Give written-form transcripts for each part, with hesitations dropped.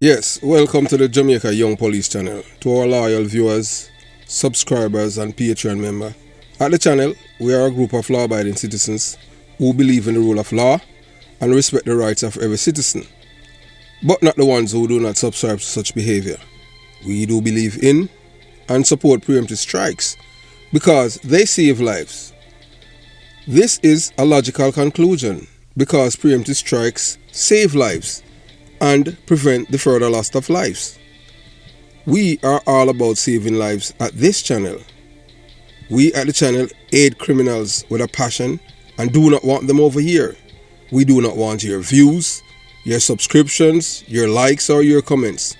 Yes, welcome to the Jamaica Young Police channel. To our loyal viewers, subscribers and Patreon member. At the channel, we are a group of law-abiding citizens who believe in the rule of law and respect the rights of every citizen, but not the ones who do not subscribe to such behavior. We do believe in and support preemptive strikes because they save lives. This is a logical conclusion because preemptive strikes save lives and prevent the further loss of lives. We are all about saving lives at this channel. We at the channel aid criminals with a passion and do not want them over here. We do not want your views, your subscriptions, your likes or your comments.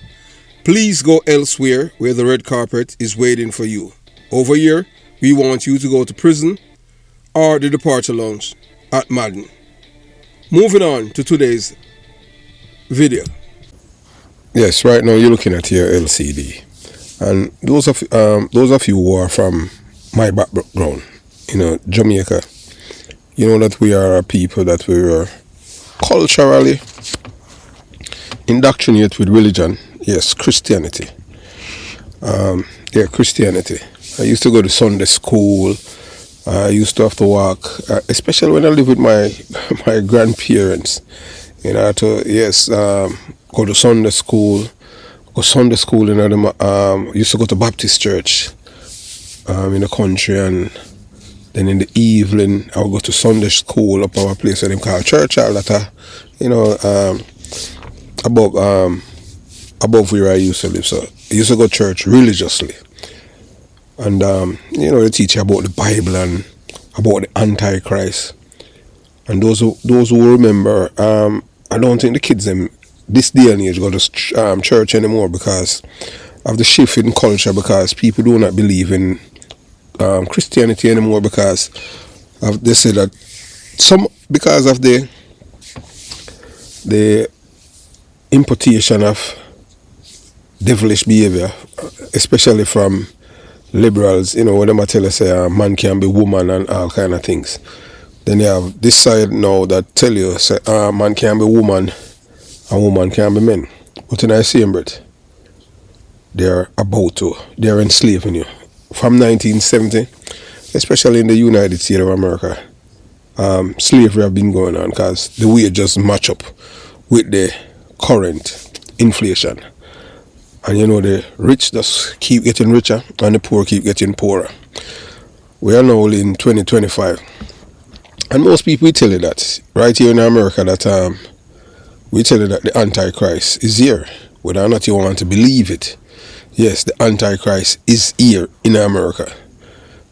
Please go elsewhere where the red carpet is waiting for you. Over here, we want you to go to prison or the departure lounge at Madden. Moving on to today's video. Yes, right now you're looking at your LCD, and those of you who are from my background, Jamaica, you know that we are a people that we are culturally indoctrinated with religion. Yes, Christianity. Christianity. I used to go to Sunday school. I used to have to walk, especially when I lived with my grandparents. Go to Sunday school. Used to go to Baptist church in the country, and then in the evening I would go to Sunday school up our place that they call church hall above where I used to live. So I used to go to church religiously, and they teach you about the Bible and about the Antichrist. And those who remember, I don't think the kids this day and age go to church anymore because of the shift in culture, because people do not believe in Christianity anymore because they say that because of the importation of devilish behavior, especially from liberals, when they tell us man can be woman and all kind of things. Then you have this side now that tell you man can be woman and woman can be men. But in the same breath, they're enslaving you. From 1970, especially in the United States of America, slavery have been going on because the wage just match up with the current inflation. And the rich just keep getting richer and the poor keep getting poorer. We are now in 2025. And most people tell you that, right here in America, that we tell you that the Antichrist is here, whether or not you want to believe it. Yes, the Antichrist is here in America.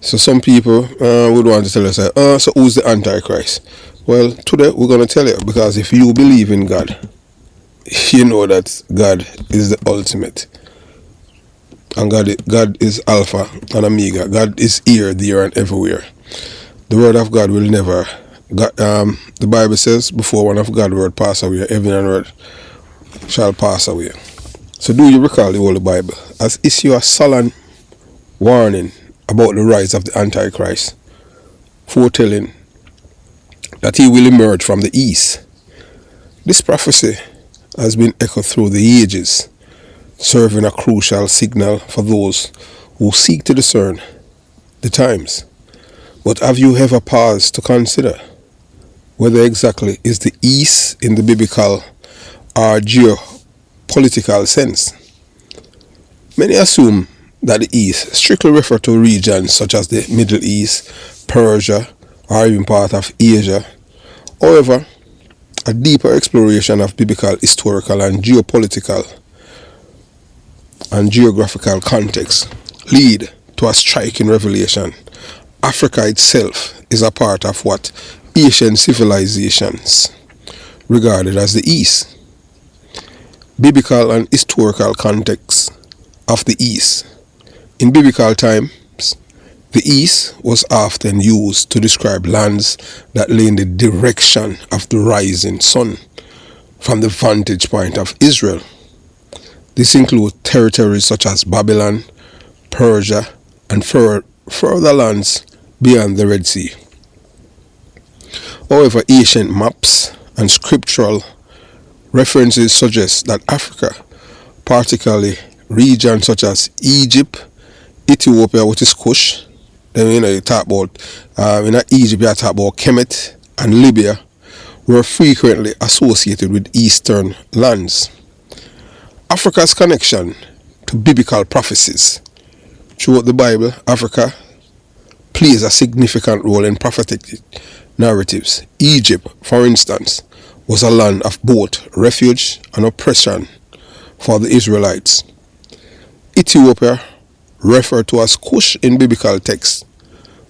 So some people would want to tell us, so who's the Antichrist? Well, today we're going to tell you, because if you believe in God, you know that God is the ultimate. And God is Alpha and Omega. God is here, there, and everywhere. The word of God will never. The Bible says, before one of God's word pass away, heaven and earth shall pass away. So do you recall the Holy Bible as issue a solemn warning about the rise of the Antichrist, foretelling that he will emerge from the east. This prophecy has been echoed through the ages, serving a crucial signal for those who seek to discern the times. But have you ever paused to consider whether exactly is the East in the biblical or geopolitical sense? Many assume that the East strictly refer to regions such as the Middle East, Persia, or even part of Asia. However, a deeper exploration of biblical, historical, and geopolitical and geographical context lead to a striking revelation. Africa itself is a part of what Asian civilizations regarded as the East. Biblical and historical context of the East. In biblical times, the East was often used to describe lands that lay in the direction of the rising sun from the vantage point of Israel. This includes territories such as Babylon, Persia, and further lands beyond the Red Sea. However, ancient maps and scriptural references suggest that Africa particularly regions such as Egypt, Ethiopia, which is Kush. Then you talk about in Egypt, you talk about Kemet and Libya, were frequently associated with eastern lands. Africa's connection to biblical prophecies. Throughout the Bible, Africa plays a significant role in prophetic narratives. Egypt, for instance, was a land of both refuge and oppression for the Israelites. Ethiopia, referred to as Cush in biblical texts,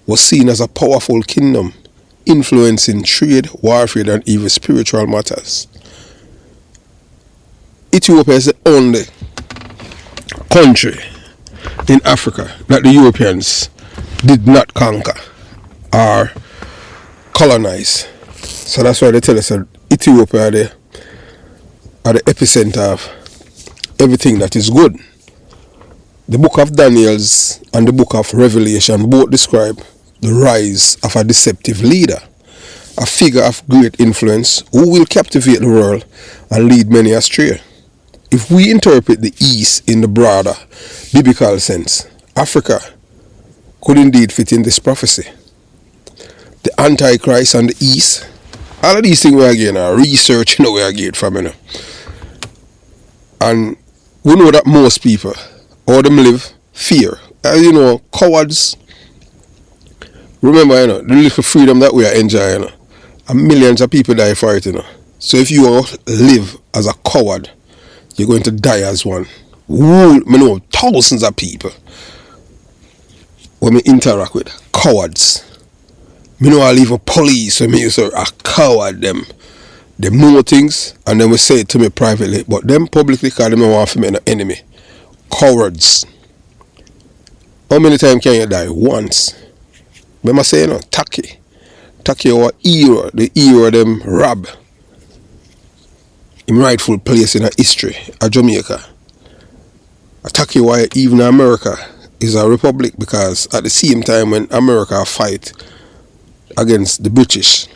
was seen as a powerful kingdom, influencing trade, warfare, and even spiritual matters. Ethiopia is the only country in Africa that the Europeans did not conquer or colonize. So that's why they tell us that Ethiopia are the epicenter of everything that is good. The book of Daniel's and the book of Revelation both describe the rise of a deceptive leader, a figure of great influence who will captivate the world and lead many astray. If we interpret the East in the broader biblical sense, Africa could indeed fit in this prophecy. The Antichrist and the East, all of these things we are getting are research, we are getting from, And we know that most people, all them live fear. Cowards. Remember, the little freedom that we are enjoying, and millions of people die for it, So if you live as a coward, you're going to die as one. I know thousands of people when we interact with cowards. I know I leave a police when me say a coward them. They know things and then we say it to me privately, but them publicly call them want for me an enemy. Cowards. How many times can you die? Once. Remember saying Taki. Taki our hero, the hero of them rob in rightful place in a history of Jamaica. Taki why even America is a republic, because at the same time when America fight against the British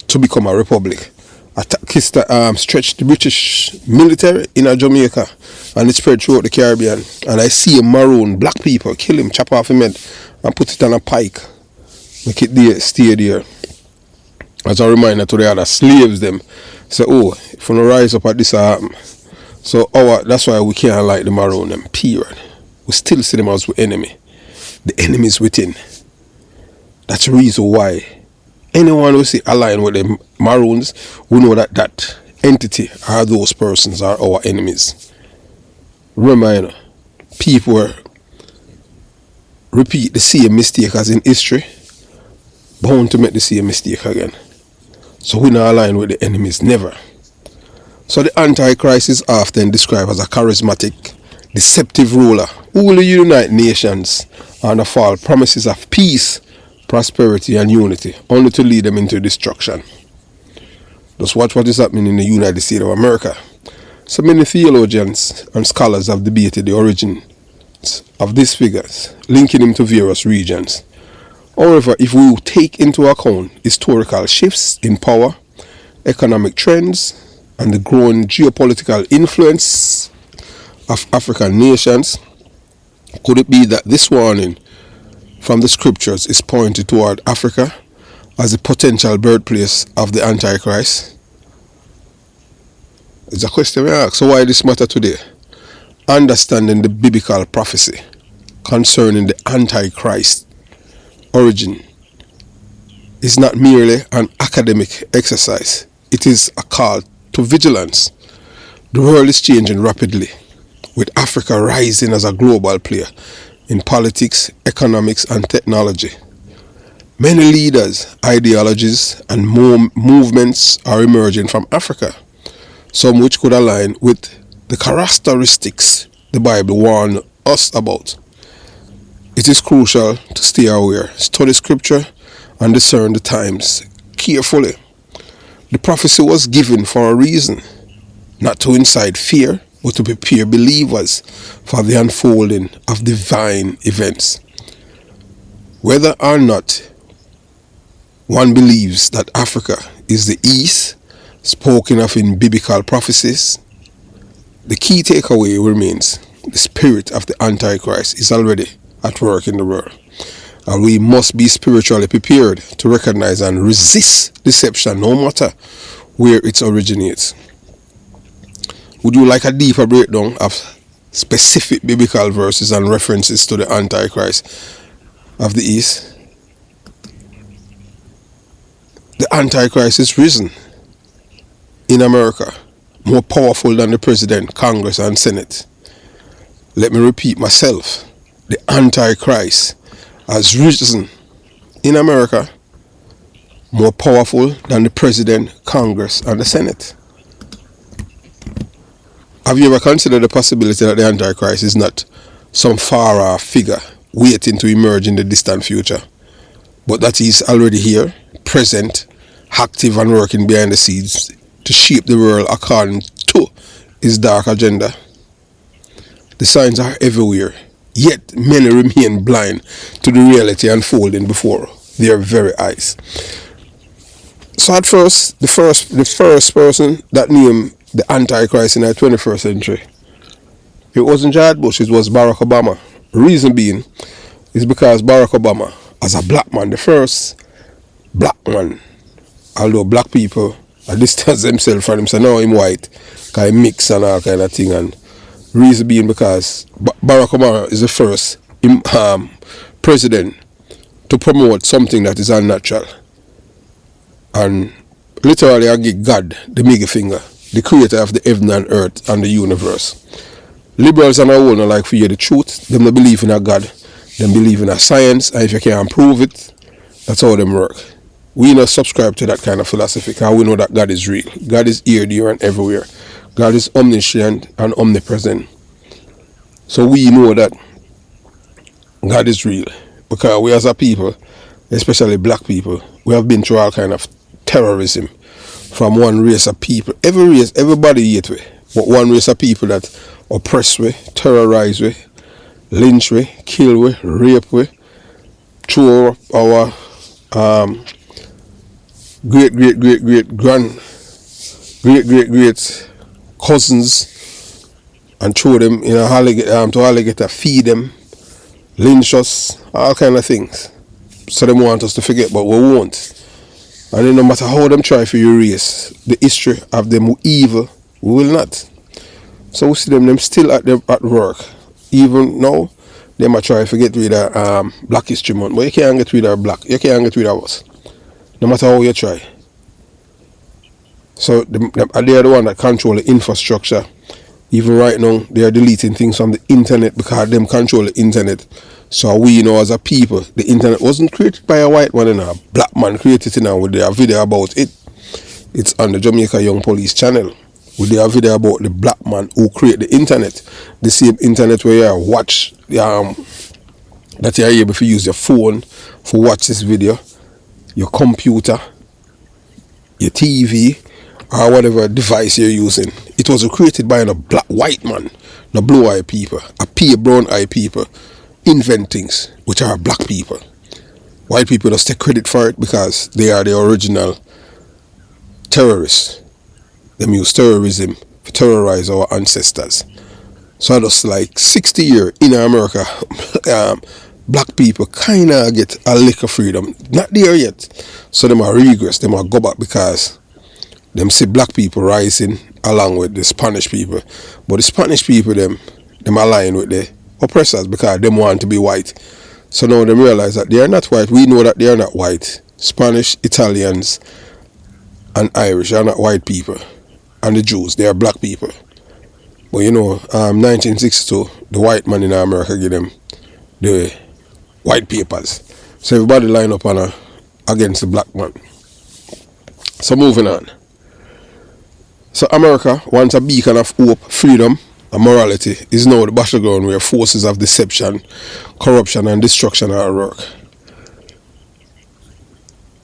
to become a republic, stretched the British military in Jamaica and it spread throughout the Caribbean, and I see a maroon black people kill him, chop off him head and put it on a pike, make it there, stay there as a reminder to the other slaves them. Say, if you don't rise up at this happen. So that's why we can't like them around them, period. We still see them as the enemy. The enemy is within. That's the reason why anyone who see align with the Maroons, we know that entity or those persons are our enemies. Remember, people repeat the same mistake as in history, bound to make the same mistake again. So we not align with the enemies, never. So the Antichrist is often described as a charismatic, deceptive ruler who will unite nations under false promises of peace, prosperity and unity, only to lead them into destruction. Just watch what is happening in the United States of America. So many theologians and scholars have debated the origins of these figures, linking him to various regions. However, if we take into account historical shifts in power, economic trends, and the growing geopolitical influence of African nations, could it be that this warning from the scriptures is pointed toward Africa as the potential birthplace of the Antichrist? It's a question we ask. So why this matter today? Understanding the biblical prophecy concerning the Antichrist origin is not merely an academic exercise. It is a call to vigilance. The world is changing rapidly, with Africa rising as a global player in politics, economics and technology. Many leaders, ideologies and movements are emerging from Africa, some which could align with the characteristics the Bible warned us about. It is crucial to stay aware, study scripture and discern the times carefully. The prophecy was given for a reason, not to incite fear, but to prepare believers for the unfolding of divine events. Whether or not one believes that Africa is the East spoken of in biblical prophecies, the key takeaway remains: the spirit of the Antichrist is already at work in the world. And we must be spiritually prepared to recognize and resist deception no matter where it originates. Would you like a deeper breakdown of specific biblical verses and references to the Antichrist of the East? The Antichrist is risen in America, more powerful than the President, Congress, and Senate. Let me repeat myself. The Antichrist has risen in America, more powerful than the President, Congress, and the Senate. Have you ever considered the possibility that the Antichrist is not some far-off figure waiting to emerge in the distant future, but that he's already here, present, active, and working behind the scenes to shape the world according to his dark agenda? The signs are everywhere, yet many remain blind to the reality unfolding before their very eyes. So at first, the first person that named the Antichrist in the 21st century, it wasn't George Bush, it was Barack Obama. Reason being is because Barack Obama, as a black man, the first black man, although black people distance themselves from him, say no, him white, because he mix and all kind of thing. And reason being because Barack Obama is the first president to promote something that is unnatural. And literally I give God the middle finger, the creator of the heaven and earth and the universe. Liberals and all don't like to hear the truth. Them don't believe in a God. Them believe in a science, and if you can't prove it, that's how them work. We not subscribe to that kind of philosophy because we know that God is real. God is here, there, and everywhere. God is omniscient and omnipresent. So we know that God is real because we as a people, especially black people, we have been through all kind of terrorism from one race of people. Every race, everybody hate we. But one race of people that oppress we, terrorize we, lynch we, kill we, rape we, throw our great cousins and throw them in a to alligator, feed them, lynch us, all kind of things. So they want us to forget, but we won't. And then no matter how them try to erase the history of them evil, we will not. So we see them still at work. Even now, they might try to get rid of Black History Month, but you can't get rid of black. You can't get rid of us. No matter how you try. So they are the one that control the infrastructure. Even right now, they are deleting things from the internet because them control the internet. So we know as a people, the internet wasn't created by a white man and a black man created it now with their video about it. It's on the Jamaica Young Police channel with their video about the black man who created the internet. The same internet where you watch that you are able to use your phone for watch this video, your computer, your TV, or whatever device you're using. It was created by a black white man, the blue-eyed people, a pale brown-eyed people, invent things which are black people. White people just take credit for it because they are the original terrorists. They use terrorism to terrorize our ancestors. So just like 60 years in America, black people kind of get a little freedom. Not there yet. So them are regress, them are go back because them see black people rising along with the Spanish people. But the Spanish people, them align with the oppressors because them want to be white. So now they realize that they are not white. We know that they are not white. Spanish, Italians, and Irish are not white people. And the Jews, they are black people. But you know, 1962, the white man in America gave them the white papers. So everybody line up against the black man. So moving on. So America, once a beacon of hope, freedom, and morality, is now the battleground where forces of deception, corruption, and destruction are at work.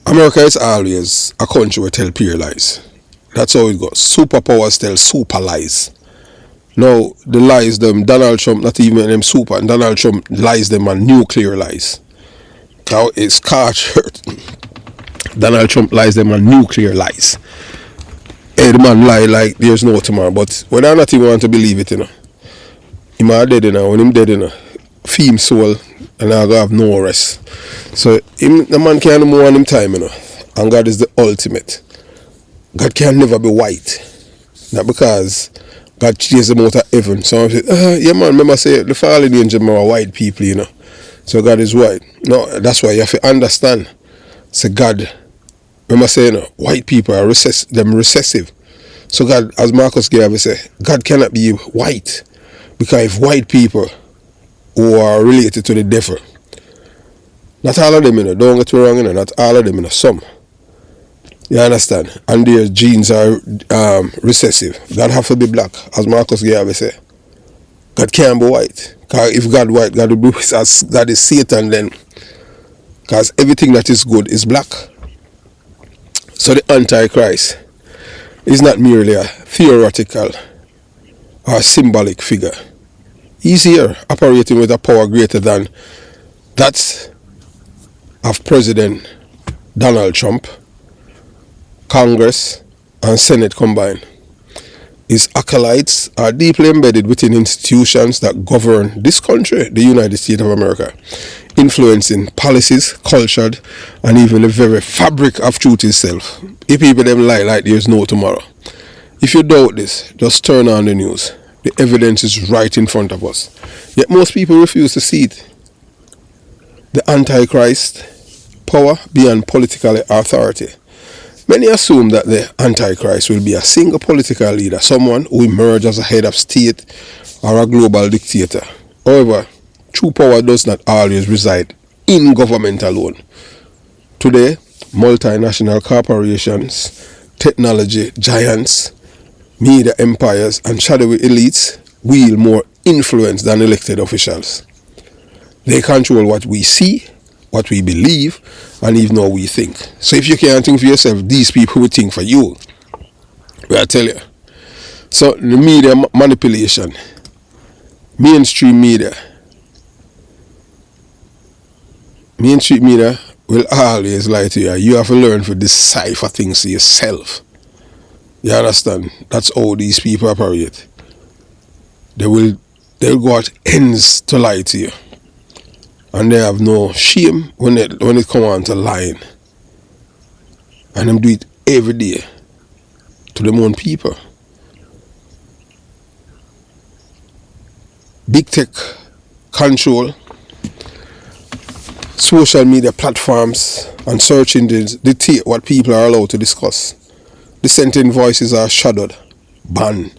America is always a country where tell pure lies. That's how it goes. Superpowers tell super lies. Now, the lies them, Donald Trump, not even them super, and Donald Trump lies them on nuclear lies. Now, it's car shirt. Donald Trump lies them on nuclear lies. hey, the man lie like there's no tomorrow. But whether or not he want to believe it, him are dead, when him dead, feel soul, and I go have no rest. So the man can't move on him time, and God is the ultimate. God can never be white. Not because God chased them out of heaven. So I say, yeah man, remember say the fallen angels are white people, So God is white. No, that's why you have to understand. Say God, remember saying white people are recessive. So God, as Marcus Garvey say, God cannot be white. Because if white people who are related to the devil, not all of them, don't get me wrong, not all of them, some. You understand? And their genes are recessive. God have to be black, as Marcus Garvey say. God can't be white. Because if God white, God will be as God is Satan then. Because everything that is good is black. So the Antichrist is not merely a theoretical or symbolic figure. He's here operating with a power greater than that of President Donald Trump, Congress, and Senate combined. His acolytes are deeply embedded within institutions that govern this country, the United States of America, influencing policies, culture, and even the very fabric of truth itself. If people them lie like there's no tomorrow. If you doubt this, just turn on the news. The evidence is right in front of us. Yet most people refuse to see it. The Antichrist, power beyond political authority. Many assume that the Antichrist will be a single political leader, someone who emerges as a head of state or a global dictator. However, true power does not always reside in government alone. Today, multinational corporations, technology giants, media empires, and shadowy elites wield more influence than elected officials. They control what we see, what we believe, and even how we think. So if you can't think for yourself, these people will think for you. I tell you. So the media manipulation, mainstream media will always lie to you. You have to learn to decipher things to yourself. You understand? That's how these people operate. They'll go at ends to lie to you. And they have no shame when it come on to lying. And them do it every day to them own people. Big tech control, social media platforms and search engines dictate what people are allowed to discuss. Dissenting voices are shadowed, banned,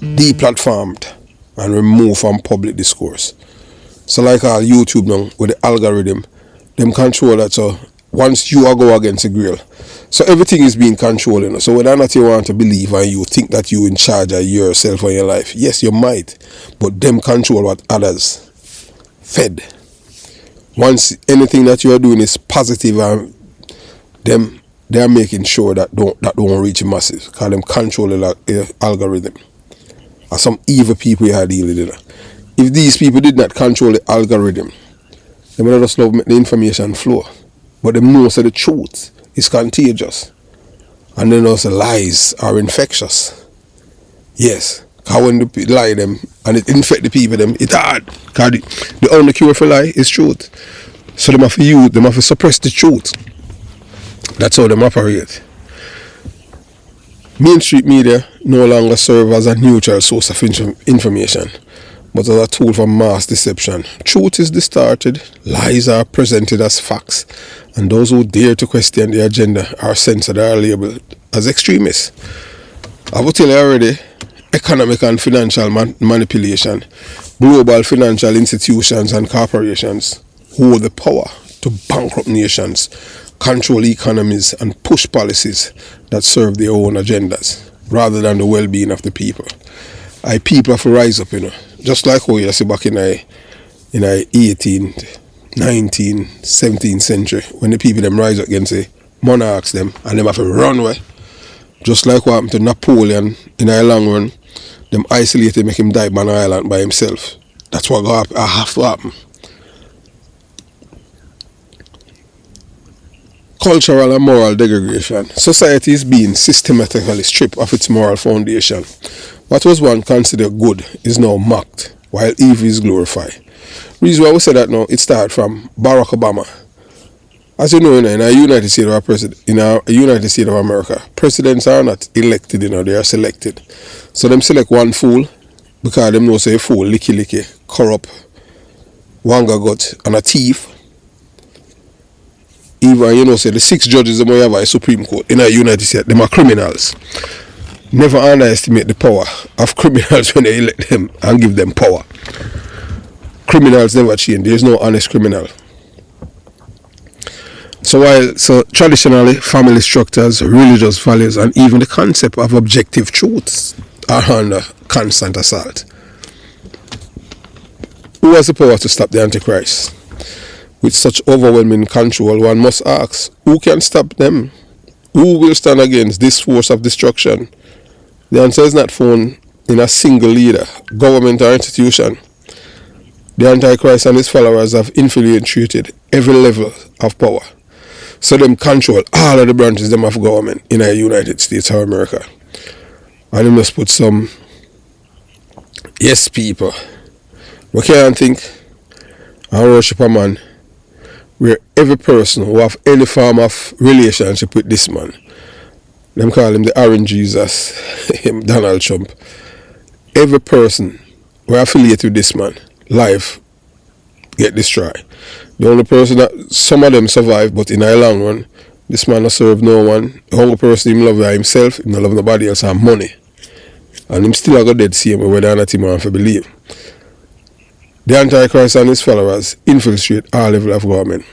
deplatformed, and removed from public discourse. So like all YouTube now, with the algorithm, them control that. So once you go against the grill, so everything is being controlled. So whether or not you want to believe and you think that you're in charge of yourself or your life, yes, you might, but them control what others fed. Once anything that you are doing is positive, and they are making sure that don't reach masses, because them control the algorithm. Or some evil people you are dealing with. If these people did not control the algorithm, they would just love make the information flow. But they know that the truth is contagious. And then also lies are infectious. Yes. Because when they lie them and it infect the people, them, it's hard. Because the only cure for lie is truth. So they have to suppress the truth. That's how they operate. Mainstream media no longer serve as a neutral source of information, but as a tool for mass deception. Truth is distorted, lies are presented as facts, and those who dare to question the agenda are censored or labeled as extremists. I will tell you already, economic and financial manipulation. Global financial institutions and corporations hold the power to bankrupt nations, control economies, and push policies that serve their own agendas, rather than the well-being of the people. People have to rise up, just like how you see back in the 18th, 19th, 17th century, when the people them rise up against the monarchs them, and them have to run away. Just like what happened to Napoleon in the long run, them isolated, make him die on an island by himself. That's what have to happen. Cultural and moral degradation. Society is being systematically stripped of its moral foundation. What was once considered good is now mocked, while evil is glorified. Reason why we say that now, it started from Barack Obama. As you know, in a United States of America, presidents are not elected, they are selected. So them select one fool because them know say a fool, licky, corrupt, wanga gut, and a thief. Even say the 6 judges that we have at the Supreme Court in the United States, them are criminals. Never underestimate the power of criminals when they elect them and give them power. Criminals never change. There is no honest criminal. So traditionally, family structures, religious values, and even the concept of objective truths are under constant assault. Who has the power to stop the Antichrist? With such overwhelming control, one must ask, who can stop them? Who will stand against this force of destruction? The answer is not found in a single leader, government, or institution. The Antichrist and his followers have infiltrated every level of power. So them control all of the branches of government in the United States of America. And they must put some yes people. We can't think and worship a man where every person who have any form of relationship with this man, them call him the Orange Jesus, him Donald Trump. Every person who affiliated with this man, life get destroyed. The only person that some of them survive, but in the long run, this man not serve no one. The only person him love himself, him not love nobody else, and money. And him still go dead same whether or not him want to believe. The Antichrist and his followers infiltrate all levels of government.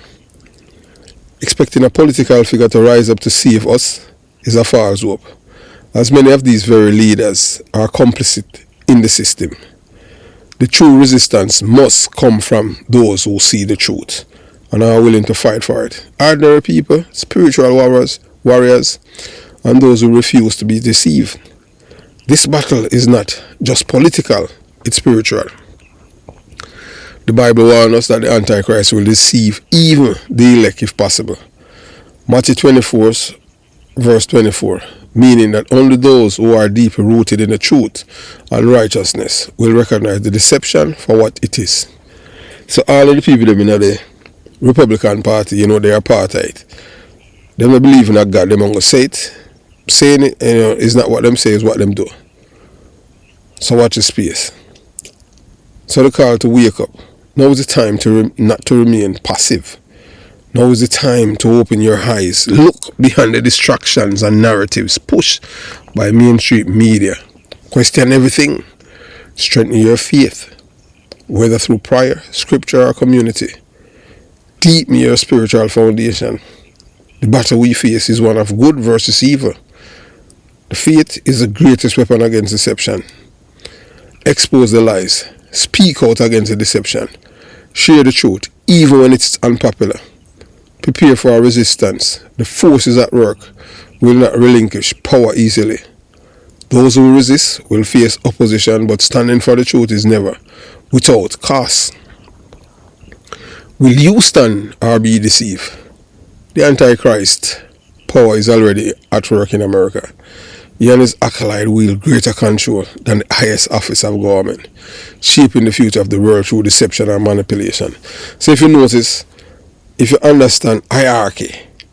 Expecting a political figure to rise up to save us is a false hope, as many of these very leaders are complicit in the system. The true resistance must come from those who see the truth and are willing to fight for it. Ordinary people, spiritual warriors, and those who refuse to be deceived. This battle is not just political, it's spiritual. The Bible warns us that the Antichrist will deceive even the elect if possible. Matthew 24, verse 24, meaning that only those who are deeply rooted in the truth and righteousness will recognize the deception for what it is. So all of the people in the Republican Party, they are apartheid. They don't believe in a God, they don't go say it. Saying it is not what them say, is what them do. So watch the space. So the call to wake up. Now is the time not to remain passive. Now is the time to open your eyes. Look behind the distractions and narratives pushed by mainstream media. Question everything. Strengthen your faith, whether through prayer, scripture, or community. Deepen your spiritual foundation. The battle we face is one of good versus evil. The faith is the greatest weapon against deception. Expose the lies. Speak out against the deception. Share the truth, even when it's unpopular. Prepare for a resistance. The forces at work will not relinquish power easily. Those who resist will face opposition, but standing for the truth is never without cost. Will you stand or be deceived? The Antichrist power is already at work in America. He and his acolyte wield greater control than the highest office of government, shaping the future of the world through deception and manipulation. So if you notice, if you understand hierarchy,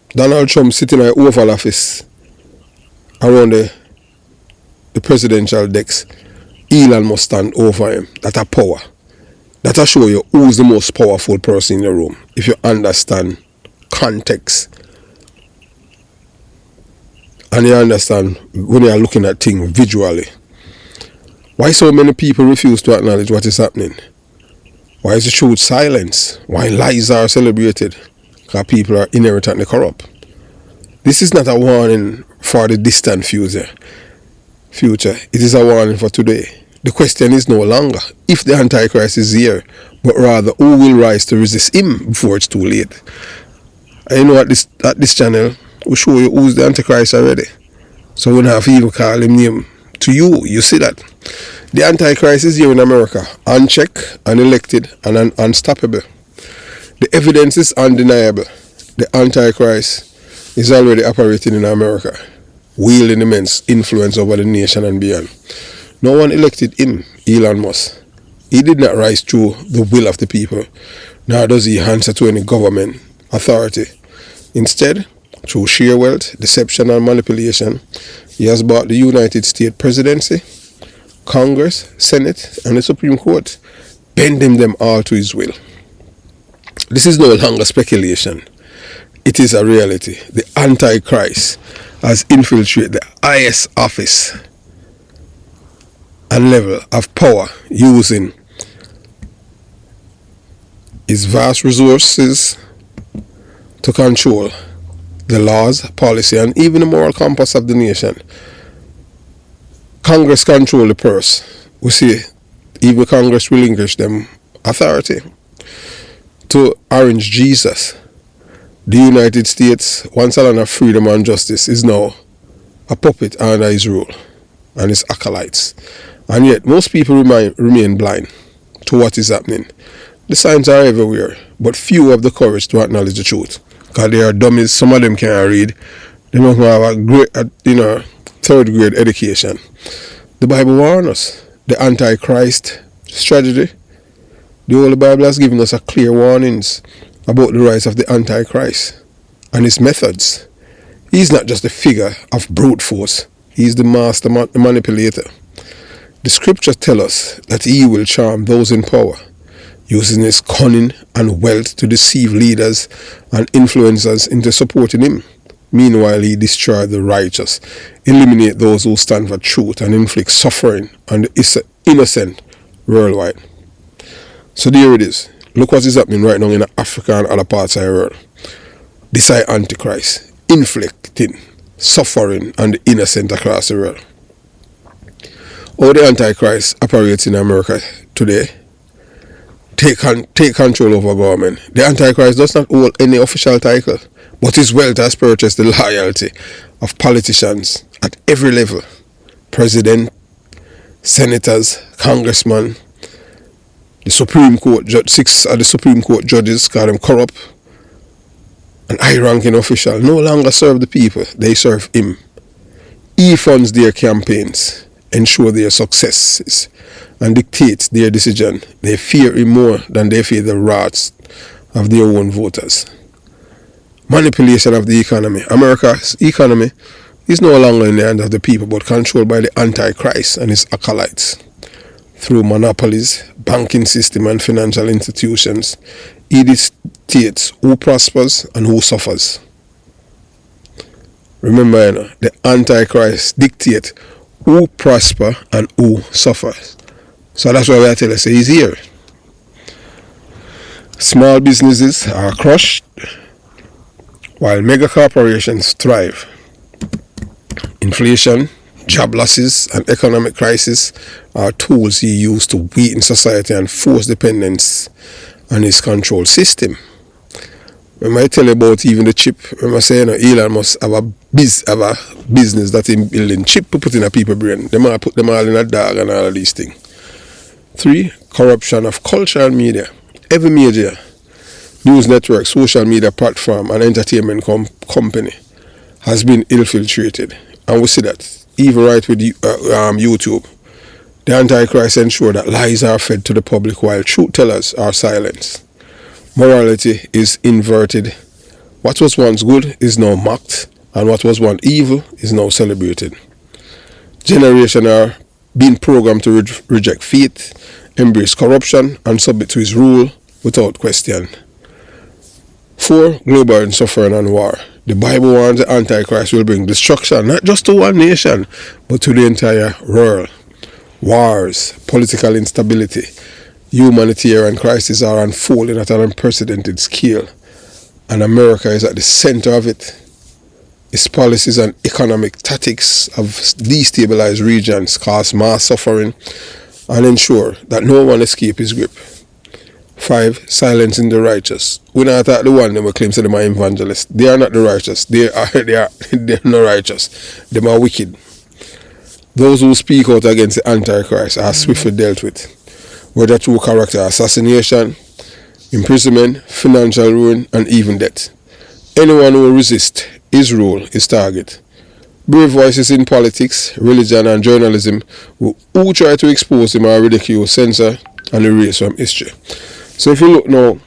Donald Trump sitting in the Oval Office around the presidential decks, Elon must stand over him. That's a power. That'll show you who's the most powerful person in the room, if you understand context. And you understand when you are looking at things visually. Why so many people refuse to acknowledge what is happening? Why is the truth silenced? Why lies are celebrated? Because people are inherently corrupt. This is not a warning for the distant future. It is a warning for today. The question is no longer if the Antichrist is here, but rather who will rise to resist him before it's too late. And at this channel, we'll show you who's the Antichrist already. So we don't have to even call him name to you. You see that? The Antichrist is here in America, unchecked, unelected, and unstoppable. The evidence is undeniable. The Antichrist is already operating in America, wielding immense influence over the nation and beyond. No one elected him, Elon Musk. He did not rise through the will of the people, nor does he answer to any government authority. Instead, through sheer wealth, deception, and manipulation, he has bought the United States presidency, Congress, Senate, and the Supreme Court, bending them all to his will. This is no longer speculation. It is a reality. The Antichrist has infiltrated the highest office and level of power, using his vast resources to control the laws, policy, and even the moral compass of the nation. Congress control the purse. We see even Congress relinquish them authority to orange Jesus. The United States, once a land of freedom and justice, is now a puppet under his rule and his acolytes. And yet most people remain blind to what is happening. The signs are everywhere, but few have the courage to acknowledge the truth. Because they are dummies, some of them can't read. They don't have a great, third grade education. The Bible warns us. The Antichrist strategy. The Holy Bible has given us a clear warnings about the rise of the Antichrist and his methods. He's not just a figure of brute force. He's the master manipulator. The scriptures tell us that he will charm those in power, using his cunning and wealth to deceive leaders and influencers into supporting him. Meanwhile, he destroys the righteous, eliminate those who stand for truth, and inflict suffering on the innocent worldwide. So there it is. Look what is happening right now in Africa and other parts of the world. This is Antichrist, inflicting suffering on the innocent across the world. How the Antichrist operates in America today, take control over government. The Antichrist does not hold any official title, but his wealth has purchased the loyalty of politicians at every level. President, senators, congressmen, the Supreme Court judge, 6 of the Supreme Court judges, call them corrupt, and high-ranking official no longer serve the people, they serve him. He funds their campaigns, ensure their successes, and dictates their decision. They fear him more than they fear the wrath of their own voters. Manipulation of the economy. America's economy is no longer in the hands of the people, but controlled by the Antichrist and his acolytes. Through monopolies, banking system, and financial institutions, he dictates who prospers and who suffers. Remember, the Antichrist dictates who prosper and who suffers. So that's why I tell you, say he's here. Small businesses are crushed while mega corporations thrive. Inflation, job losses, and economic crisis are tools he used to weaken society and force dependence on his control system. When I tell you about even the chip, when I say Elon must have a business that in building chip to put in a people brain. They might put them all in a dog and all of these things. 3, corruption of culture and media. Every major news network, social media platform, and entertainment company has been infiltrated. And we see that even right with YouTube. The Antichrist ensure that lies are fed to the public while truth tellers are silenced. Morality is inverted. What was once good is now mocked, and what was once evil is now celebrated. Generations are being programmed to reject faith, embrace corruption, and submit to his rule without question. 4, global suffering and war. The Bible warns the Antichrist will bring destruction, not just to one nation, but to the entire world. Wars, political instability, humanitarian crises are unfolding at an unprecedented scale, and America is at the center of it. Its policies and economic tactics have destabilized regions, caused mass suffering, and ensure that no one escapes his grip. 5, silencing the righteous. We not at the one them who claims that they are evangelists. They are not the righteous. They are not righteous. They are wicked. Those who speak out against the Antichrist are swiftly dealt with, whether through character assassination, imprisonment, financial ruin, and even death. Anyone who resists his role, his target. Brave voices in politics, religion and journalism who try to expose him or ridicule, censor and erase from history. So if you look now,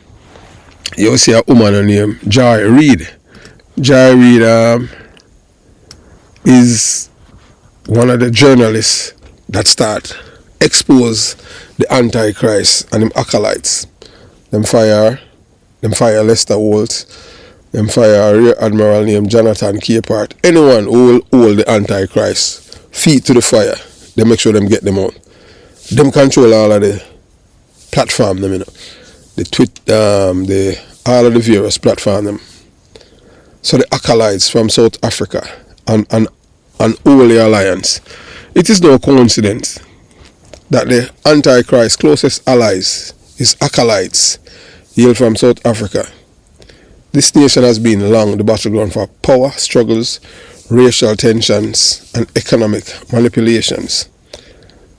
you'll see a woman named Joy Reid. Joy Reid is one of the journalists that start expose the Antichrist and them acolytes. Them fire Lester Holt, them fire a Rear Admiral named Jonathan Capehart. Anyone who will hold the Antichrist, feet to the fire, they make sure them get them out. Them control all of the platform them, the all of the various platform them. So the acolytes from South Africa and Holy Alliance. It is no coincidence that the Antichrist closest allies, his acolytes, hail from South Africa. This nation has been long the battleground for power struggles, racial tensions, and economic manipulations.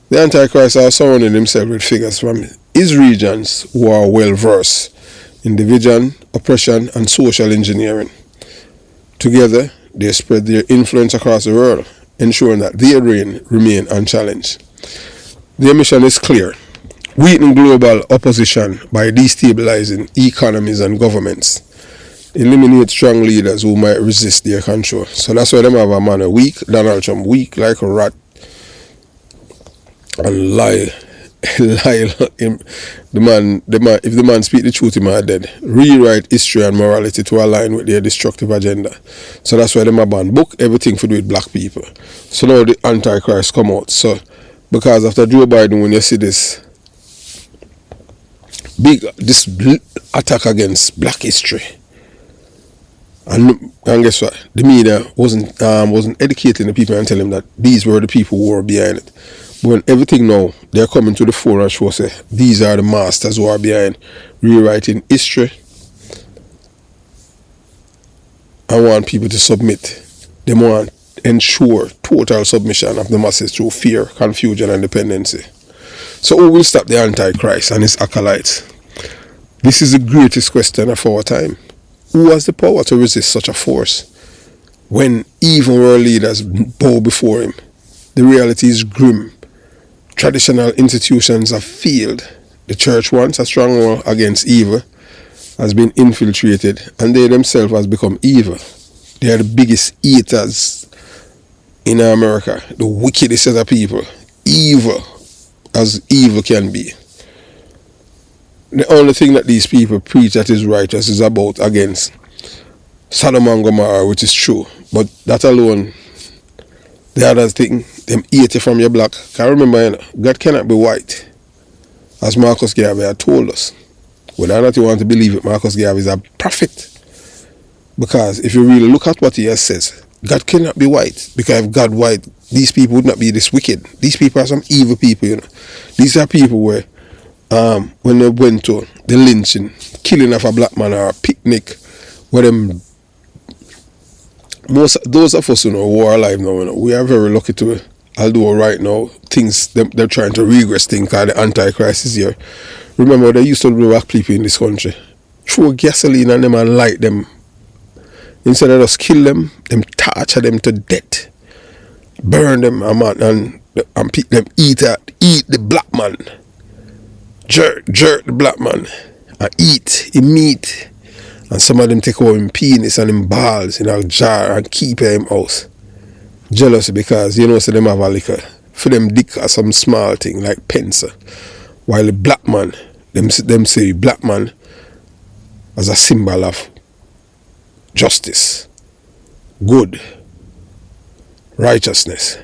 The Antichrist are surrounding himself with figures from his regions who are well versed in division, oppression, and social engineering. Together, they spread their influence across the world, ensuring that their reign remain unchallenged. Their mission is clear: weaken global opposition by destabilizing economies and governments, eliminate strong leaders who might resist their control. So that's why them have a man weak, Donald Trump weak like a rat, and lie him. The man, if the man speak the truth, he might dead. Rewrite history and morality to align with their destructive agenda. So that's why them have ban book everything for do with black people. So now the Antichrist come out. So because after Joe Biden, when you see this attack against black history, and guess what? The media wasn't educating the people and telling them that these were the people who were behind it. But when everything now, they're coming to the fore and show say these are the masters who are behind rewriting history. I want people to submit. They want to ensure total submission of the masses through fear, confusion, and dependency. So who will stop the Antichrist and his acolytes? This is the greatest question of our time. Who has the power to resist such a force? When even world leaders bow before him, the reality is grim. Traditional institutions have failed. The church, once a stronghold against evil, has been infiltrated, and they themselves has become evil. They are the biggest haters in America, the wickedest set of people. Evil as evil can be. The only thing that these people preach that is righteous is about against Sodom and Gomorrah, which is true. But that alone, the other thing, them hate you from your black. Can I remember, God cannot be white. As Marcus Garvey had told us. Whether or not you want to believe it, Marcus Garvey is a prophet. Because if you really look at what he has says, God cannot be white. Because if God white, these people would not be this wicked. These people are some evil people, These are people where when they went to the lynching, killing of a black man or a picnic, where them those of us who are alive now, we are very lucky to, although right now things they're trying to regress things because the Antichrist is here. Remember they used to do black people in this country, throw gasoline on them and light them. Instead of just kill them, torture them to death, burn them and pick them, eat the black man. Jerk the black man and eat him meat, and some of them take out him penis and him balls in a jar and keep him house. Jealousy because so them have a liquor for them dick or some small thing like pencil. While the black man, them say black man as a symbol of justice, good, righteousness.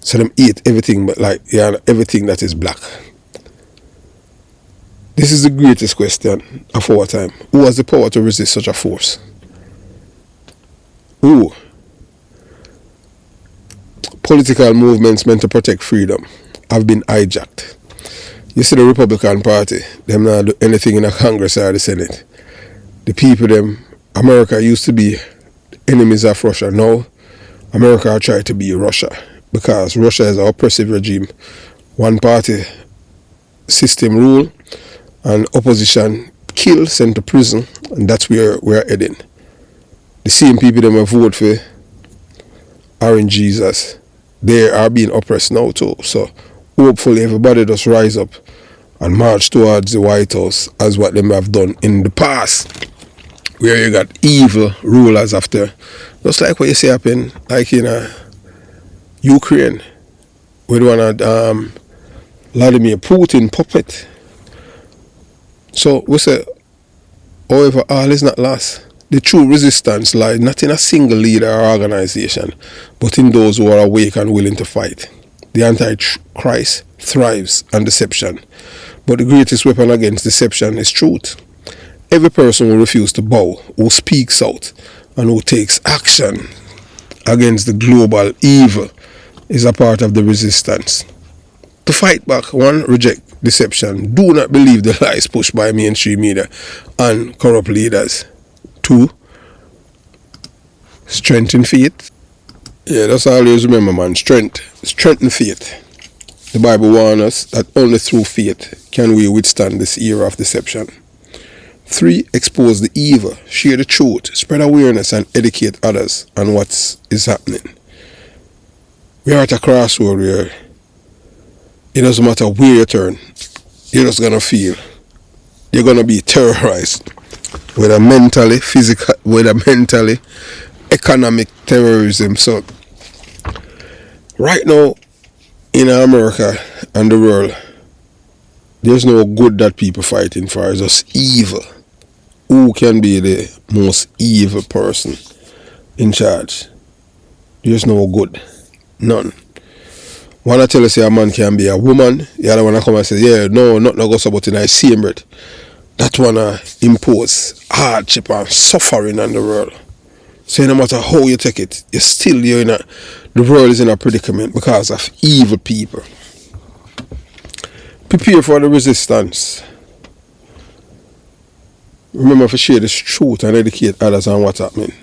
So them eat everything but everything that is black. This is the greatest question of our time. Who has the power to resist such a force? Who? Political movements meant to protect freedom have been hijacked. You see the Republican Party, them not do anything in the Congress or the Senate. The people America used to be enemies of Russia. Now, America are trying to be Russia because Russia is an oppressive regime. One party system rule, and opposition kill, sent to prison, and that's where we're heading. The same people that vote for Orange Jesus, they are being oppressed now too. So hopefully everybody just rise up and march towards the White House as what them have done in the past, where you got evil rulers after, just like what you see happen like in Ukraine with one of Vladimir Putin puppet. So we say, however, all is not lost. The true resistance lies not in a single leader or organization, but in those who are awake and willing to fight. The Antichrist thrives on deception, but the greatest weapon against deception is truth. Every person who refuses to bow, who speaks out, and who takes action against the global evil is a part of the resistance. To fight back, one, reject deception. Do not believe the lies pushed by mainstream media and corrupt leaders. 2, strengthen faith. Yeah, that's always remember, man. Strengthen faith. The Bible warns us that only through faith can we withstand this era of deception. 3, expose the evil, share the truth, spread awareness and educate others on what is happening. We are at a crossroad where it doesn't matter where you turn, you're just gonna feel you're gonna be terrorized, whether mentally, physical, whether mentally, economic terrorism. So right now in America and the world, there's no good that people fighting for, it's just evil. Who can be the most evil person in charge? There's no good. None. One I tell you say a man can be a woman, the other one I come and say, yeah, no, not no go so but in the same breath. That one impose hardship and suffering on the world. So no matter how you take it, the world is in a predicament because of evil people. Prepare for the resistance. Remember to share this truth and educate others on what's happening.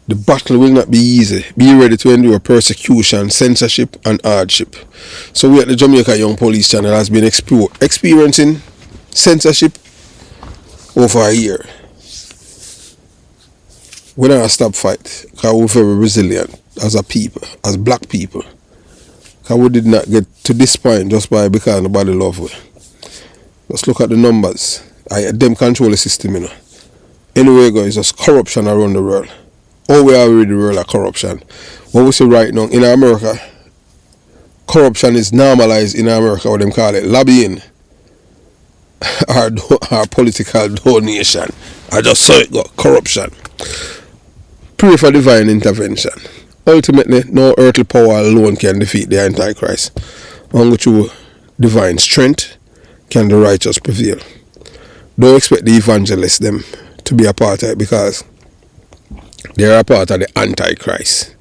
The battle will not be easy. Be ready to endure persecution, censorship, and hardship. So we at the Jamaica Young Police Channel has been experiencing censorship over a year. We don't stop fight because we're very resilient as a people, as black people. Because we did not get to this point just because nobody love us. Just look at the numbers. Them control the system, you know. Anywhere you go, it's just corruption around the world. Oh, we are already the world of corruption. What we see right now in America, corruption is normalized in America, what them call it, lobbying our political donation. I just saw it go, corruption. Pray for divine intervention. Ultimately, no earthly power alone can defeat the Antichrist. Only through divine strength can the righteous prevail. Don't expect the evangelists them to be a part of it because they are a part of the Antichrist.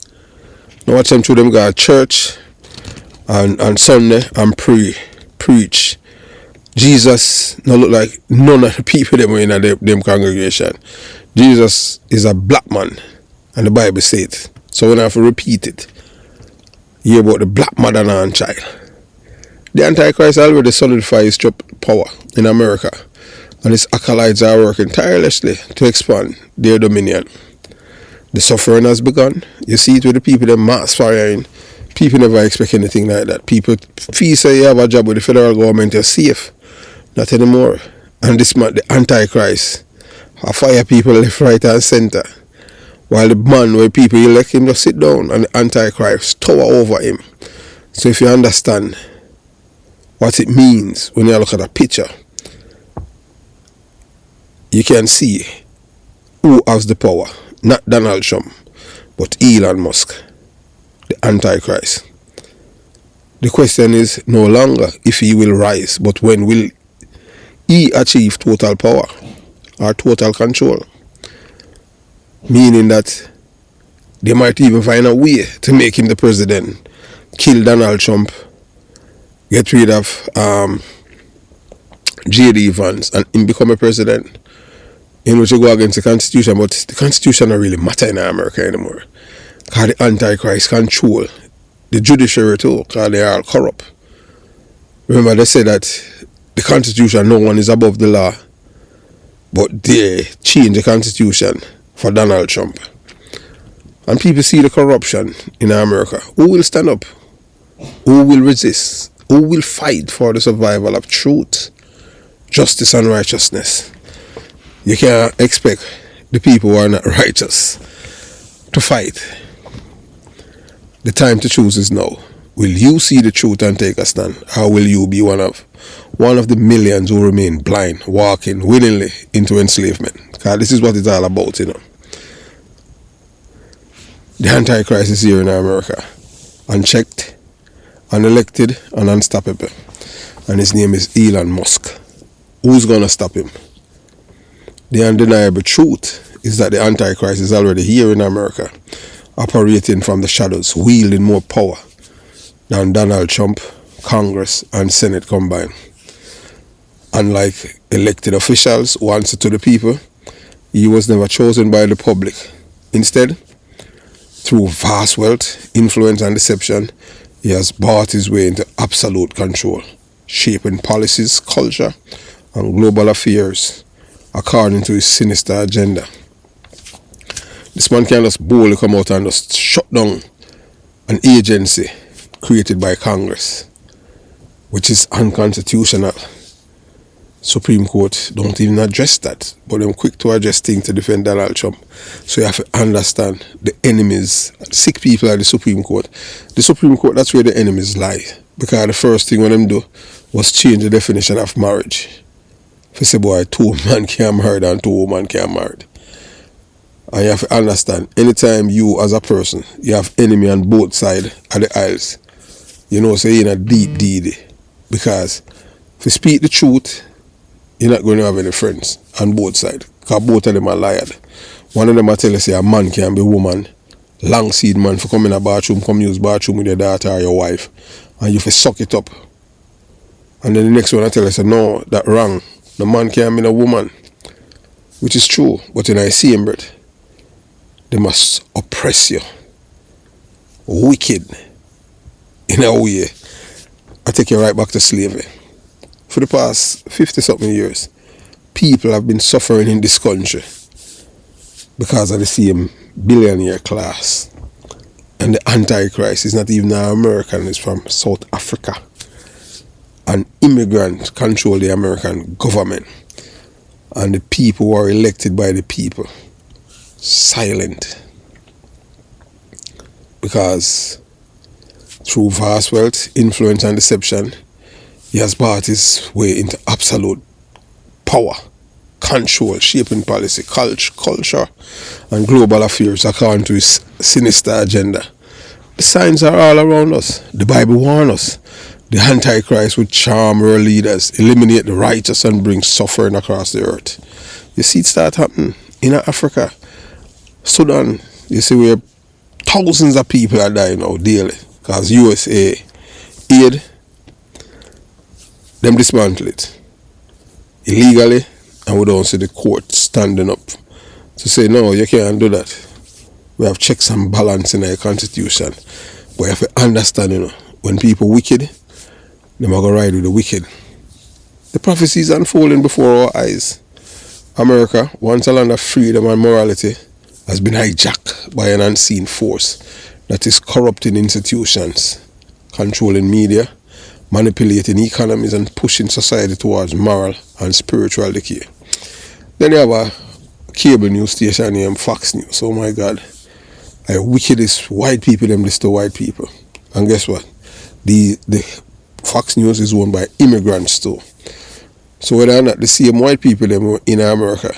Now watch them through them go to church and Sunday and preach. Jesus no look like none of the people them in them congregation. Jesus is a black man and the Bible says it. So when I have to repeat it, hear about the black mother and child. The Antichrist already solidified his power in America and his acolytes are working tirelessly to expand their dominion. The suffering has begun. You see it with the people that mass firing. People never expect anything like that. People feel say you have a job with the federal government, you're safe. Not anymore. And this man, the Antichrist, I fire people left, right and center. While the man where people elect him just sit down and the Antichrist tower over him. So if you understand what it means when you look at a picture, you can see who has the power. Not Donald Trump, but Elon Musk, the Antichrist. The question is no longer if he will rise, but when will he achieve total power or total control? Meaning that they might even find a way to make him the president, kill Donald Trump, get rid of J.D. Vance and him become a president. In which you go against the Constitution, but the Constitution don't really matter in America anymore. Because the Antichrist control the judiciary too, because they are all corrupt. Remember they say that the Constitution, no one is above the law, but they change the Constitution for Donald Trump, and people see the corruption in America, who will stand up? Who will resist? Who will fight for the survival of truth, justice, and righteousness? You can't expect the people who are not righteous to fight. The time to choose is now. Will you see the truth and take a stand, or will you be one of the millions who remain blind, walking willingly into enslavement? Because this is what it's all about, you know. The Antichrist is here in America, unchecked, unelected, and unstoppable. And his name is Elon Musk. Who's going to stop him? The undeniable truth is that the Antichrist is already here in America, operating from the shadows, wielding more power than Donald Trump, Congress, and Senate combined. Unlike elected officials who answer to the people, he was never chosen by the public. Instead, through vast wealth, influence, and deception, he has bought his way into absolute control, shaping policies, culture, and global affairs according to his sinister agenda. This man can just boldly come out and just shut down an agency created by Congress, which is unconstitutional. Supreme Court don't even address that, but they're quick to address things to defend Donald Trump. So you have to understand the enemies, sick people at the Supreme Court. The Supreme Court, that's where the enemies lie. Because the first thing when them do was change the definition of marriage. If you say, boy, 2 men can't marry and 2 women can't marry. And you have to understand, anytime you as a person, you have enemy on both sides of the aisles, you know, so you're in a deep deed. Because if you speak the truth, you're not going to have any friends on both sides. Because both of them are liars. One of them will tell you, say, a man can be a woman. Long seed man for come in a bathroom, come use bathroom with your daughter or your wife. And you have to suck it up. And then the next one will tell you, say, no, that's wrong. The man can be a woman. Which is true. But in the same breath, they must oppress you. Wicked. In a way. I take you right back to slavery. For the past 50-something years, people have been suffering in this country because of the same billionaire class. And the Antichrist is not even an American, it's from South Africa. An immigrant control the American government. And the people who are elected by the people, silent. Because through vast wealth, influence, and deception, he has brought his way into absolute power, control, shaping policy, culture, and global affairs according to his sinister agenda. The signs are all around us. The Bible warns us. The Antichrist would charm world leaders, eliminate the righteous, and bring suffering across the earth. You see it start happening in Africa, Sudan. You see where thousands of people are dying now daily because USA aid, them dismantle it illegally, and we don't see the court standing up to say, no, you can't do that. We have checks and balance in our constitution. But you have to understand, you know, when people wicked, them are going to ride with the wicked. The prophecy is unfolding before our eyes. America, once a land of freedom and morality, has been hijacked by an unseen force that is corrupting institutions, controlling media, manipulating economies, and pushing society towards moral and spiritual decay. Then you have a cable news station named Fox News. Oh my God. The wickedest white people, them list to white people. And guess what? The Fox News is owned by immigrants too. So whether or not the same white people them in America,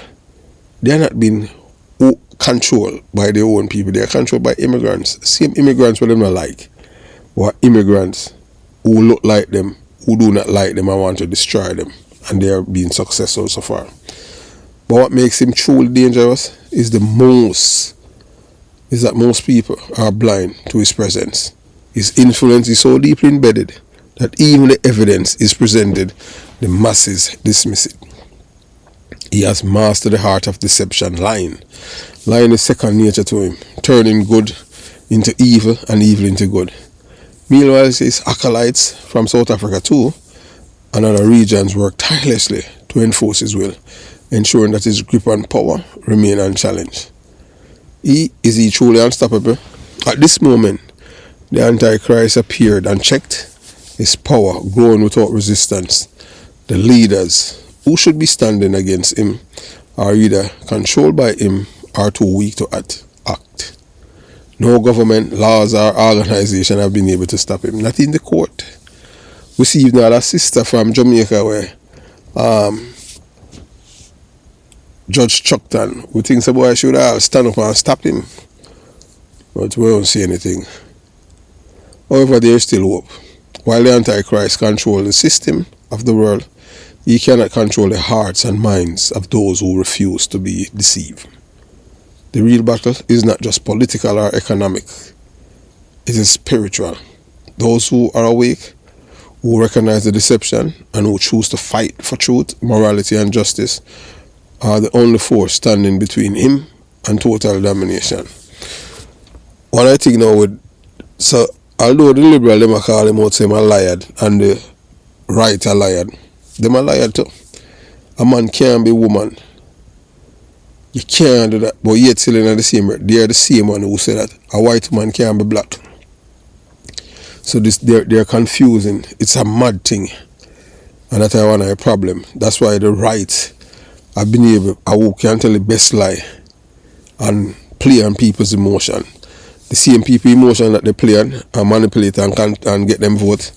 they are not being controlled by their own people. They are controlled by immigrants. Same immigrants what them not like. Or immigrants who look like them, who do not like them and want to destroy them. And they are being successful so far. But what makes him truly dangerous is that most people are blind to his presence. His influence is so deeply embedded that even the evidence is presented, the masses dismiss it. He has mastered the heart of deception, lying. Lying is second nature to him, turning good into evil and evil into good. Meanwhile, his acolytes from South Africa too and other regions work tirelessly to enforce his will, ensuring that his grip on power remain unchallenged. Is he truly unstoppable? At this moment, the Antichrist appeared unchecked, his power growing without resistance. The leaders who should be standing against him are either controlled by him or too weak to act. No government, laws, or organization have been able to stop him, not in the court. We see even a sister from Jamaica where Judge Chuckton, who thinks the boy should stand up and stop him. But we don't see anything. However, there is still hope. While the Antichrist controls the system of the world, he cannot control the hearts and minds of those who refuse to be deceived. The real battle is not just political or economic. It is spiritual. Those who are awake, who recognize the deception, and who choose to fight for truth, morality, and justice are the only force standing between him and total domination. What I think now so although the liberal them call him out say him a liar and the right a liar, them a liar too. A man can't be woman. You can't do that. But yet still in the same breath, they are the same one who say that a white man can't be black. So they're confusing. It's a mad thing. And that's one of the problem. That's why the right have been able, who can tell the best lie and play on people's emotion. The same people emotion that they play on and manipulate and get them vote.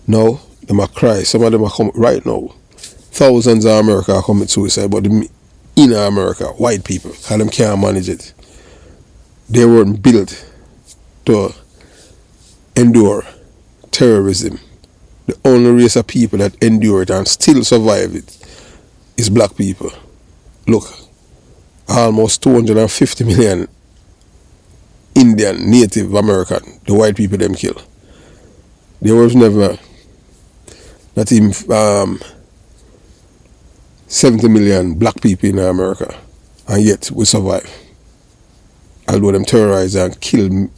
Now, they might cry. Some of them are coming right now. Thousands of America are committing suicide, but in America, white people, because them can't manage it. They weren't built to endure terrorism. The only race of people that endure it and still survive it is black people. Look, almost 250 million Indian, Native American, the white people them kill. There was never not even 70 million black people in America, and yet we survive. Although them terrorize and kill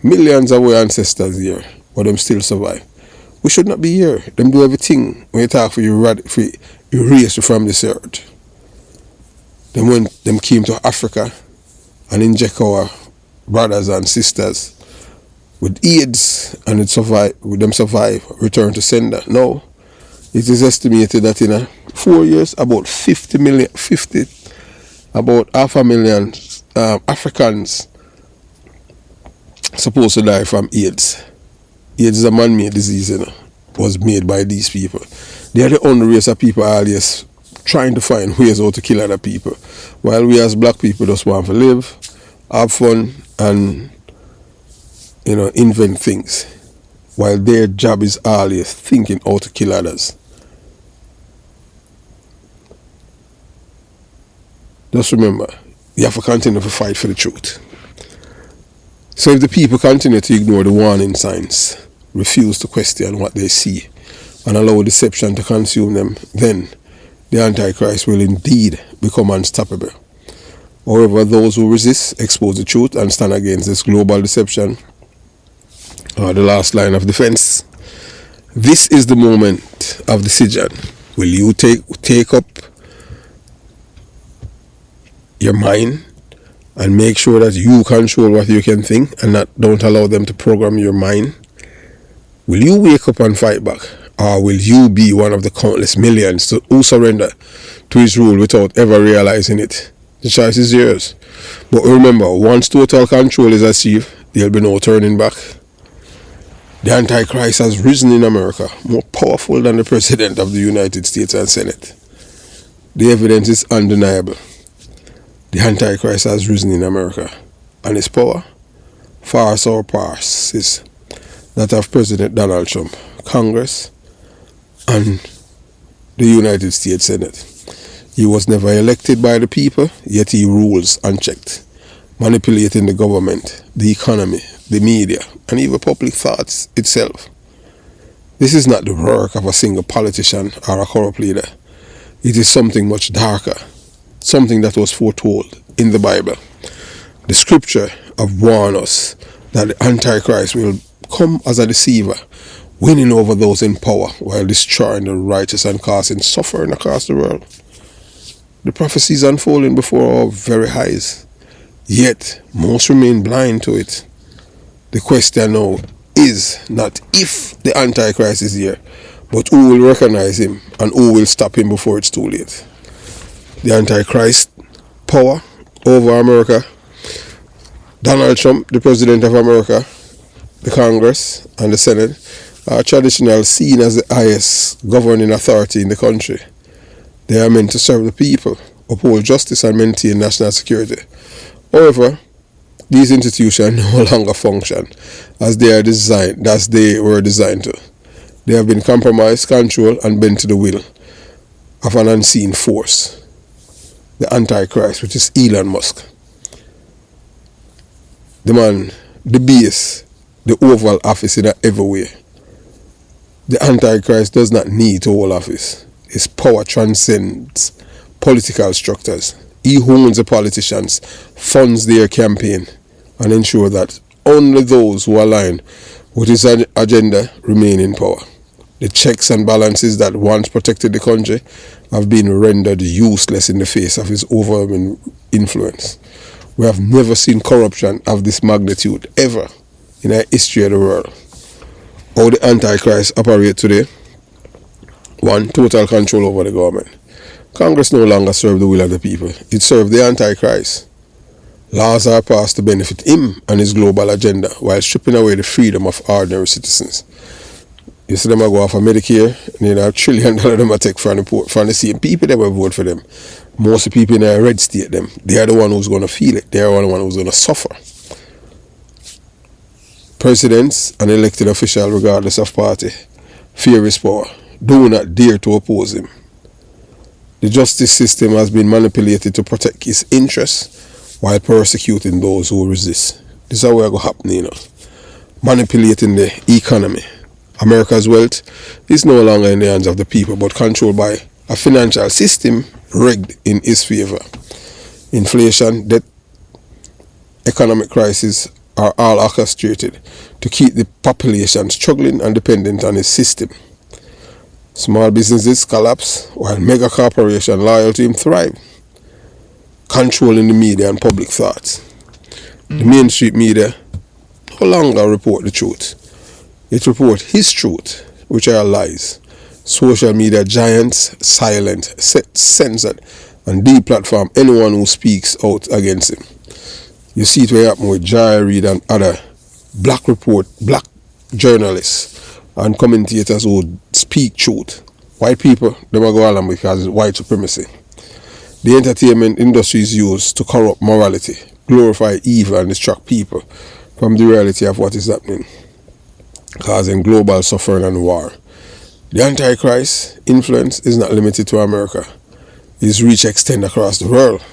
millions of our ancestors here, but them still survive. We should not be here. Them do everything when you talk for you erase you from this earth. Then when them came to Africa and inject our brothers and sisters with AIDS and them survive, return to sender. No, it is estimated that in 4 years about about 500,000 Africans supposed to die from AIDS. AIDS is a man-made disease, was made by these people. They are the only race of people always trying to find ways how to kill other people. While we as black people just want to live, have fun, and invent things. While their job is always thinking how to kill others. Just remember, you have to continue to fight for the truth. So if the people continue to ignore the warning signs, refuse to question what they see, and allow deception to consume them, then the Antichrist will indeed become unstoppable. However, those who resist, expose the truth, and stand against this global deception are the last line of defense. This is the moment of decision. Will you take up your mind and make sure that you control what you can think and don't allow them to program your mind? Will you wake up and fight back? Or will you be one of the countless millions who surrender to his rule without ever realizing it? The choice is yours. But remember, once total control is achieved, there'll be no turning back. The Antichrist has risen in America, more powerful than the President of the United States and Senate. The evidence is undeniable. The Antichrist has risen in America, and his power far surpasses that of President Donald Trump, Congress, and the United States Senate. He was never elected by the people, yet he rules unchecked, manipulating the government, the economy, the media, and even public thoughts itself. This is not the work of a single politician or a corrupt leader. It is something much darker, something that was foretold in the Bible. The scripture have warned us that the Antichrist will come as a deceiver, winning over those in power while destroying the righteous and causing suffering across the world. The prophecy is unfolding before our very eyes. Yet, most remain blind to it. The question now is not if the Antichrist is here, but who will recognize him and who will stop him before it's too late. The Antichrist power over America, Donald Trump, the President of America, the Congress and the Senate, are traditionally seen as the highest governing authority in the country. They are meant to serve the people, uphold justice and maintain national security. However, these institutions no longer function as they were designed to. They have been compromised, controlled, and bent to the will of an unseen force, the Antichrist, which is Elon Musk. The man, the base, the Oval Office in every way. The Antichrist does not need to hold office. His power transcends political structures. He owns the politicians, funds their campaign, and ensures that only those who align with his agenda remain in power. The checks and balances that once protected the country have been rendered useless in the face of his overwhelming influence. We have never seen corruption of this magnitude ever in the history of the world. How the Antichrist operate today? 1. Total control over the government. Congress no longer serves the will of the people. It serves the Antichrist. Laws are passed to benefit him and his global agenda while stripping away the freedom of ordinary citizens. You see them go off of Medicare, and then $1 trillion them take from the same people that will vote for them. Most of the people in a red state, they are the one who's going to feel it. They are the one who's going to suffer. Presidents and elected officials, regardless of party, fear his power. Do not dare to oppose him. The justice system has been manipulated to protect his interests while persecuting those who resist. This is how it's going to happen, Manipulating the economy. America's wealth is no longer in the hands of the people, but controlled by a financial system rigged in his favor. Inflation, debt, economic crisis are all orchestrated to keep the population struggling and dependent on his system. Small businesses collapse while mega corporations loyal to him thrive, controlling the media and public thoughts. The mainstream media no longer report the truth. It reports his truth, which are lies. Social media giants silent, censored, and deplatform anyone who speaks out against him. You see it what happened with Jai Reid and other black journalists and commentators who speak truth. White people, they will go along because it's white supremacy. The entertainment industry is used to corrupt morality, glorify evil, and distract people from the reality of what is happening, causing global suffering and war. The Antichrist influence is not limited to America. His reach extends across the world.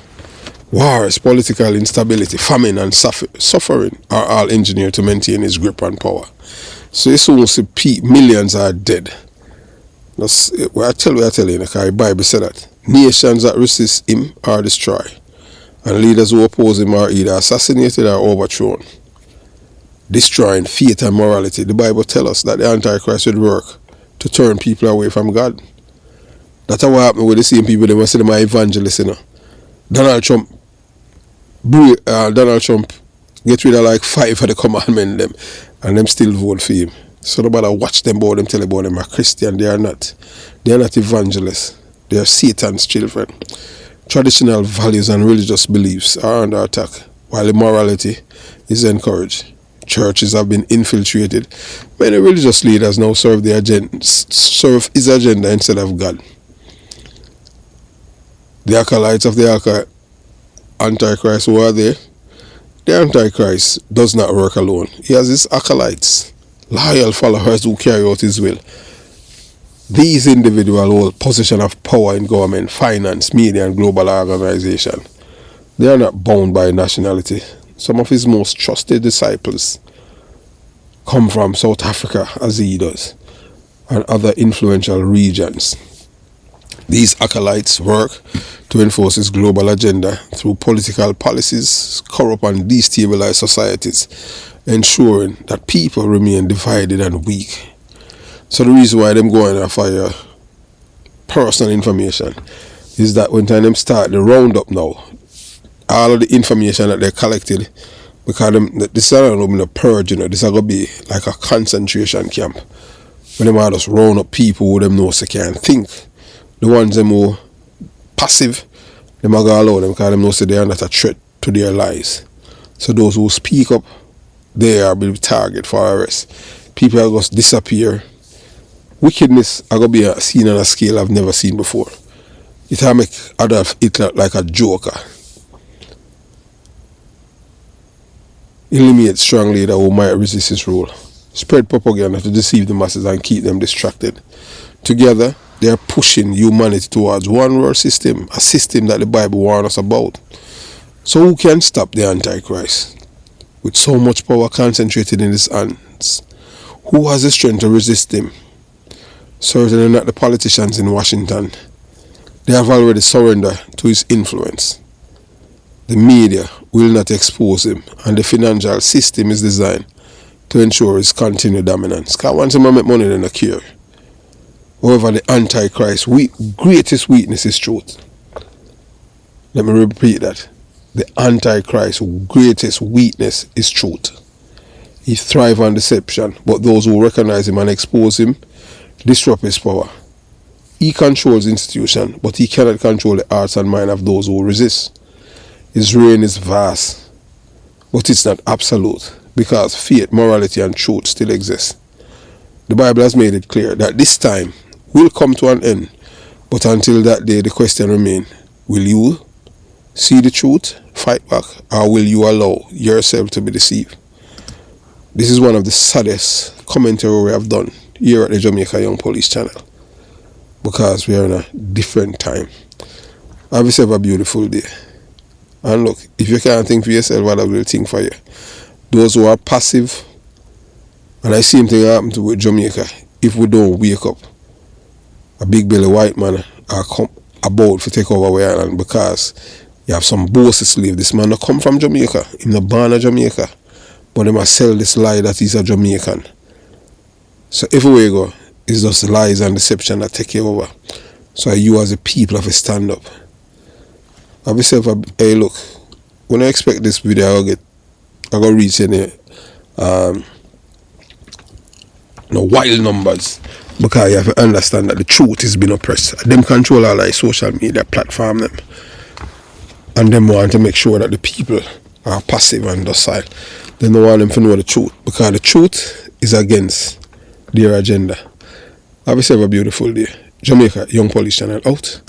Wars, political instability, famine, and suffering are all engineered to maintain his grip and power. So you soon see millions are dead. That's what I tell you, because the Bible said that nations that resist him are destroyed, and leaders who oppose him are either assassinated or overthrown, destroying faith and morality. The Bible tells us that the Antichrist would work to turn people away from God. That's what happened with the same people they must say them are evangelists, Donald Trump get rid of like 5 of the commandments and them still vote for him. So nobody watch them about them, tell about them are Christian. They are not. They are not evangelists. They are Satan's children. Traditional values and religious beliefs are under attack, while immorality is encouraged. Churches have been infiltrated. Many religious leaders now serve his agenda instead of God. The acolytes of the Antichrist who are there, the Antichrist does not work alone. He has his acolytes, loyal followers who carry out his will. These individuals hold position of power in government, finance, media, and global organization. They are not bound by nationality. Some of his most trusted disciples come from South Africa, as he does, and other influential regions. These acolytes work to enforce his global agenda through political policies, corrupt and destabilize societies, ensuring that people remain divided and weak. So the reason why them going after your personal information is that when time them start the roundup now, all of the information that they collected, because this is not going to be a purge, this is going to be like a concentration camp. When them are just round up people who them know they can't think. The ones them who passive, them are going to allow them because them know they are not a threat to their lives. So those who speak up, they are be target for arrest. People are just disappear. Wickedness are going to be seen on a scale I've never seen before. It will make Adolf Hitler like a joker. Eliminate strong leader who might resist his rule. Spread propaganda to deceive the masses and keep them distracted. Together, they are pushing humanity towards one world system, a system that the Bible warns us about. So who can stop the Antichrist? With so much power concentrated in his hands, who has the strength to resist him? Certainly not the politicians in Washington. They have already surrendered to his influence. The media will not expose him, and the financial system is designed to ensure his continued dominance. Because once him make money, then they care. However, the Antichrist's greatest weakness is truth. Let me repeat that. The Antichrist's greatest weakness is truth. He thrives on deception, but those who recognize him and expose him disrupt his power. He controls institutions, but he cannot control the hearts and mind of those who resist. His reign is vast, but it's not absolute, because faith, morality, and truth still exist. The Bible has made it clear that this time will come to an end, but until that day the question remains, will you see the truth, fight back, or will you allow yourself to be deceived? This is one of the saddest commentary we have done here at the Jamaica Young Police channel, because we are in a different time. Have yourself a beautiful day. And look, if you can't think for yourself, what I will think for you. Those who are passive, and I see same thing happen to with Jamaica, if we don't wake up, a big belly white man are come about to take over our island, because you have some bossy slave. This man not come from Jamaica, he's not born in Jamaica, but they must sell this lie that he's a Jamaican. So everywhere you go, it's just lies and deception that take you over. So you as a people have to stand up. Have yourself a hey, look, when I expect this video I go reach any wild numbers, because you have to understand that the truth is being oppressed. Them control all like social media platform them, and them want to make sure that the people are passive and docile. They don't want them to know the truth, because the truth is against their agenda. Have yourself a beautiful day. Jamaica Young Police channel out.